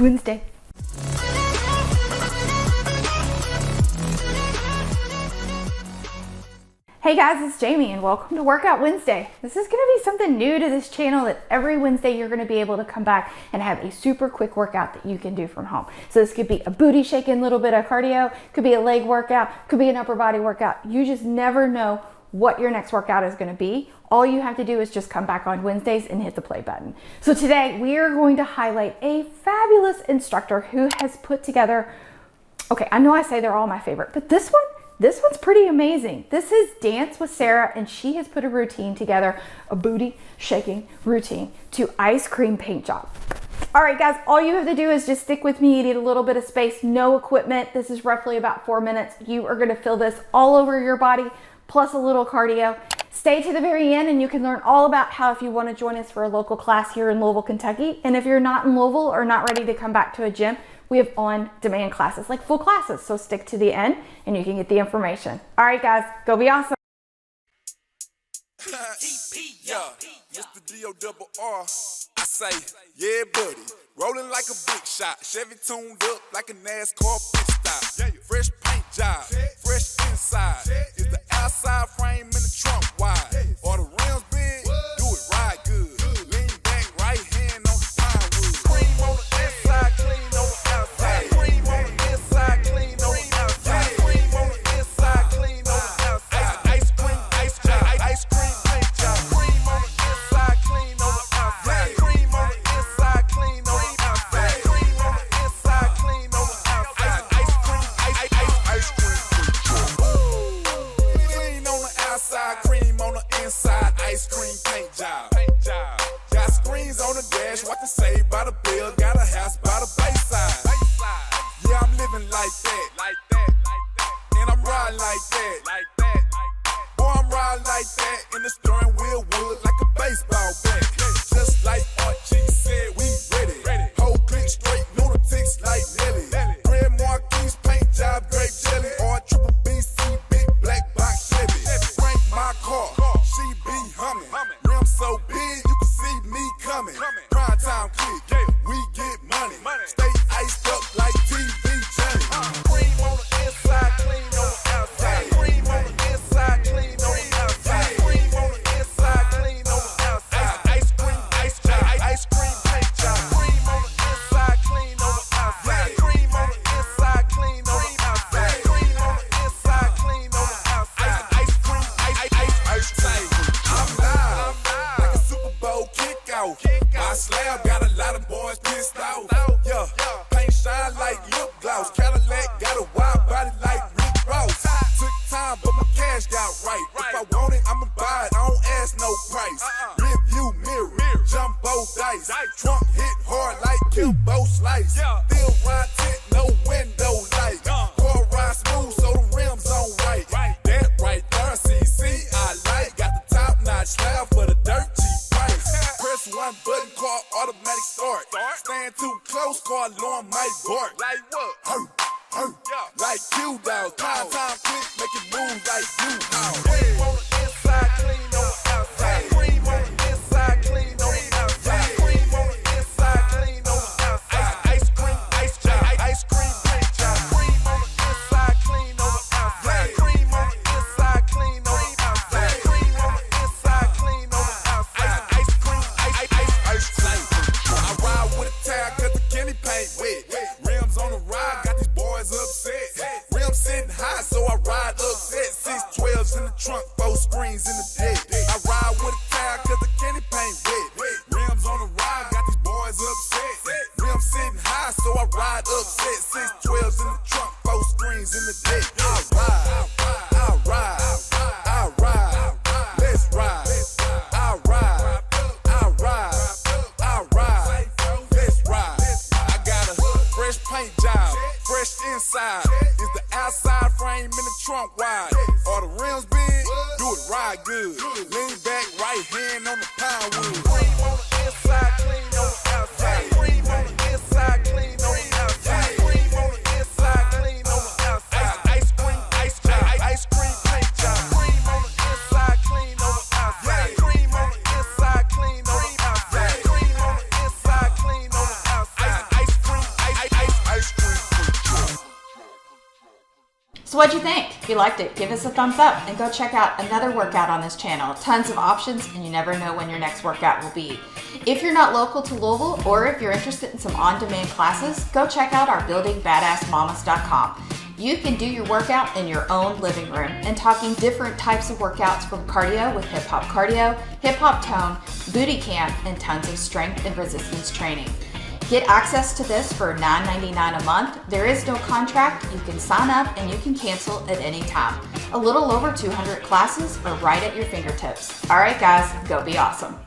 It's Wednesday. Hey guys, it's Jamie and welcome to Workout Wednesday. This is going to be something new to this channel that every Wednesday you're going to be able to come back and have a super quick workout that you can do from home. So this could be a booty shaking, little bit of cardio, could be a leg workout, could be an upper body workout. You just never know what your next workout is going to be. All you have to do is just come back on Wednesdays and hit the play button. So today we are going to highlight a fabulous instructor who has put together, okay, I know I say they're all my favorite, but this one's pretty amazing. This is Dance with Sarah, and she has put a routine together, a booty shaking routine to ice cream paint job. All right, guys, all you have to do is just stick with me. You need a little bit of space, no equipment. This is roughly about 4 minutes. You are gonna feel this all over your body, plus a little cardio. Stay to the very end and you can learn all about how if you wanna join us for a local class here in Louisville, Kentucky. And if you're not in Louisville or not ready to come back to a gym, we have on-demand classes, like full classes. So stick to the end and you can get the information. All right, guys, go be awesome. Mr. D-O-double-R, I say, yeah, buddy. Rolling like a big shot. Chevy tuned up like a NASCAR pit stop. Fresh paint job, fresh inside. Is the outside frame in the trunk wide? Or the rims big? Do it right good. Lean back, right hand on the pine wood. Cream on the inside, clean on the outside. Cream on the inside, clean on the outside. Cream on the inside, clean on the outside. Ice cream paint job. Cream on the inside, clean on the outside. Cream on the inside, clean on the outside. Cream on the inside, clean on the outside. Ice cream paint job. Clean on the outside, cream on the inside. Ice cream paint job. Got screens on the dash, what to say by the bill. Got a house by the bayside. Yeah, I'm living like that. And I'm riding like that. Boy, I'm riding like that. In the steering wheel wood like a baseball bat. Just like Archie said, we ready. Whole click straight, lunatics like Nelly. Red Marquis, paint job, grape jelly. Or triple BC, big black box Chevy. Crank my car, she be humming. Rim so big, you can see me coming. Prime time click, we get money. Stay iced up like TV Johnny. Cream on the inside, clean on the outside. Cream on the inside, clean on the outside. Cream on the inside, clean on the outside. Ice cream paint job. Cream on the inside, clean on the outside. Cream on the inside, clean on the outside. Cream on the inside, clean on the outside. Ice cream. I'm live like a Super Bowl kickoff. My slab got a lot of boys pissed off. Yeah, paint shine like lip gloss. Cadillac got a wide body like Rick Ross. Took time, but my cash got right. If I want it, I'ma buy it. I don't ask no price. Rear view mirror, jumbo dice. Trunk hit hard like Kimbo Slice. Still ride tent, no window light. Car ride smooth, so the rims on right. That right there, CC, I like. Got the top notch slab for the dirt cheap price. Press one button, car automatic start. Stand too close, car alarm might bark. Like what? Like Q-Dogs. Time click, make it move like U-Haul. Cream on the inside, clean on the outside. Cream on the inside, clean on the outside. Cream on the inside, clean on the outside. Ice cream paint job. Cream on the inside, clean on the outside. Cream on the inside, clean on the outside. Cream on the inside, clean on the outside. Ice cream. I ride with a tag 'cause the candy paint wet. Rims on the ride, got these boys upset. Rims sitting high, so I ride upset. 612s in the trunk, 4 screens in the deck. I ride with a tag 'cause the candy paint wet. Rims on the ride, got these boys upset. Rims sitting high, so I ride upset. 612s in the trunk, 4 screens in the deck. I ride. Let's ride. I ride. Let's ride. I got a fresh paint job, fresh inside. Is the outside frame in the trunk wide? Are the rims big? Do it right good. Lean back, right hand on the pine wood. Cream on the inside, clean on the outside. Cream on the inside, clean on the outside. Cream on the inside, clean on the outside. Ice cream paint job. Cream on the inside, clean on the outside. Cream on the inside, clean on the outside. Cream on the inside, clean on the outside. Ice cream. So what'd you think? If you liked it, give us a thumbs up and go check out another workout on this channel. Tons of options, and you never know when your next workout will be. If you're not local to Louisville, or if you're interested in some on-demand classes, go check out our buildingbadassmamas.com. You can do your workout in your own living room and talking different types of workouts from cardio with hip hop cardio, hip hop tone, booty camp, and tons of strength and resistance training. Get access to this for $9.99 a month. There is no contract. You can sign up and you can cancel at any time. A little over 200 classes are right at your fingertips. All right, guys, go be awesome.